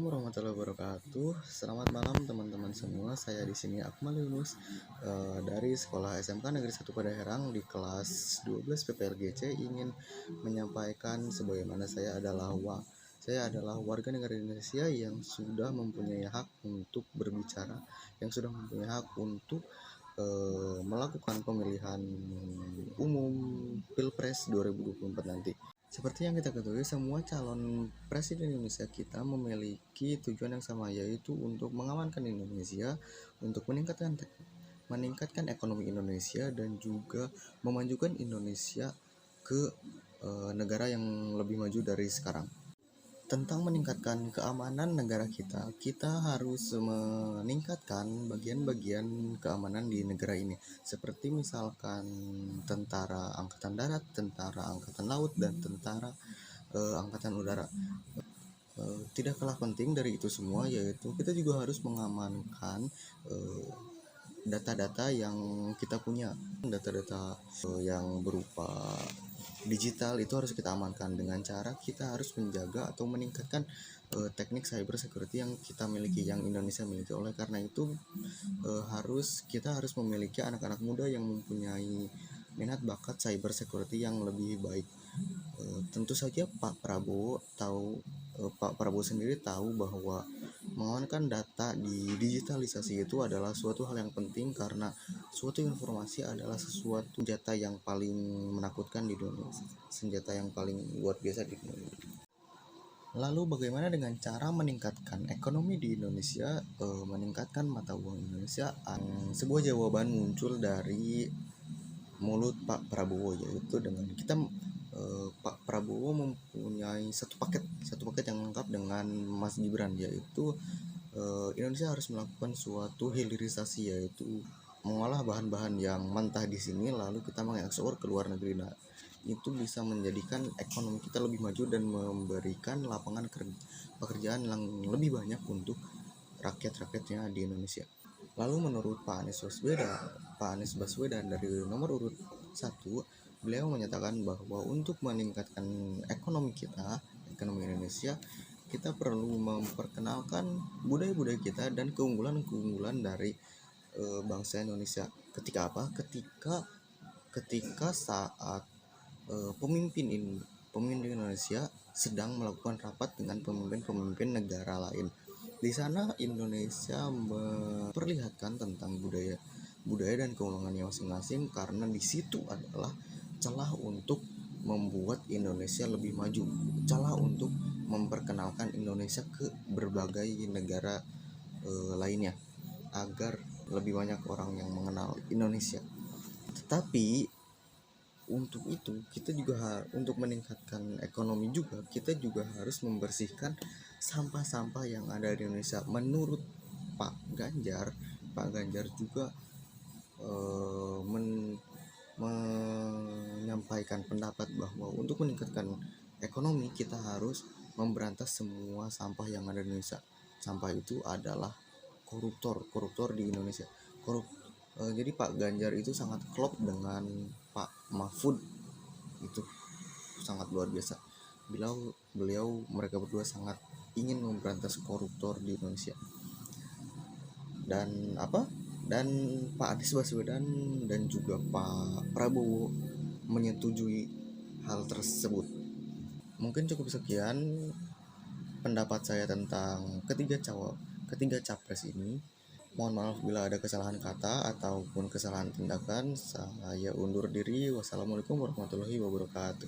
warahmatullahi wabarakatuh. Selamat malam teman-teman semua. Saya di sini Akmal Yunus dari Sekolah SMK Negeri 1 Padaherang di kelas 12 PPLGC ingin menyampaikan sebagaimana saya adalah warga negara Indonesia yang sudah mempunyai hak untuk berbicara, yang sudah mempunyai hak untuk melakukan pemilihan umum Pilpres 2024 nanti. Seperti yang kita ketahui, semua calon presiden Indonesia kita memiliki tujuan yang sama, yaitu untuk mengamankan Indonesia, untuk meningkatkan ekonomi Indonesia, dan juga memajukan Indonesia ke negara yang lebih maju dari sekarang. Tentang meningkatkan keamanan negara kita, kita harus meningkatkan bagian-bagian keamanan di negara ini, seperti misalkan tentara angkatan darat, tentara angkatan laut, dan tentara angkatan udara. Tidak kalah penting dari itu semua, yaitu kita juga harus mengamankan data-data yang kita punya. Data-data yang berupa digital itu harus kita amankan dengan cara kita harus menjaga atau meningkatkan teknik cyber security yang kita miliki, yang Indonesia miliki. Oleh karena itu kita harus memiliki anak-anak muda yang mempunyai minat bakat cyber security yang lebih baik. Tentu saja Pak Prabowo sendiri tahu bahwa mengamankan data di digitalisasi itu adalah suatu hal yang penting, karena suatu informasi adalah sesuatu senjata yang paling menakutkan di dunia, senjata yang paling luar biasa di dunia. Lalu bagaimana dengan cara meningkatkan ekonomi di Indonesia, meningkatkan mata uang Indonesia? Sebuah jawaban muncul dari mulut Pak Prabowo, yaitu dengan Pak Prabowo mempunyai satu paket yang lengkap dengan Mas Gibran, yaitu Indonesia harus melakukan suatu hilirisasi, yaitu mengolah bahan-bahan yang mentah di sini lalu kita mengekspor ke luar negeri. Nah, itu bisa menjadikan ekonomi kita lebih maju dan memberikan lapangan pekerjaan yang lebih banyak untuk rakyat-rakyatnya di Indonesia. Lalu menurut Pak Anies Baswedan dari nomor urut 1, beliau menyatakan bahwa untuk meningkatkan ekonomi Indonesia, kita perlu memperkenalkan budaya-budaya kita dan keunggulan-keunggulan dari bangsa Indonesia. Ketika apa? Ketika saat pemimpin Indonesia sedang melakukan rapat dengan pemimpin negara lain. Di sana Indonesia memperlihatkan tentang budaya dan keunggulannya masing-masing, karena di situ adalah celah untuk membuat Indonesia lebih maju, celah untuk memperkenalkan Indonesia ke berbagai negara lainnya, agar lebih banyak orang yang mengenal Indonesia. Tetapi untuk itu kita juga untuk meningkatkan ekonomi juga, kita juga harus membersihkan sampah-sampah yang ada di Indonesia. Menurut Pak Ganjar juga menyampaikan pendapat bahwa untuk meningkatkan ekonomi kita harus memberantas semua sampah yang ada di Indonesia. Sampah itu adalah koruptor di Indonesia. Jadi Pak Ganjar itu sangat klop dengan Pak Mahfud, itu sangat luar biasa. Mereka berdua sangat ingin memberantas koruptor di Indonesia. Dan Pak Anies Baswedan dan juga Pak Prabowo menyetujui hal tersebut. Mungkin cukup sekian pendapat saya tentang ketiga capres ini. Mohon maaf bila ada kesalahan kata ataupun kesalahan tindakan. Saya undur diri. Wassalamualaikum warahmatullahi wabarakatuh.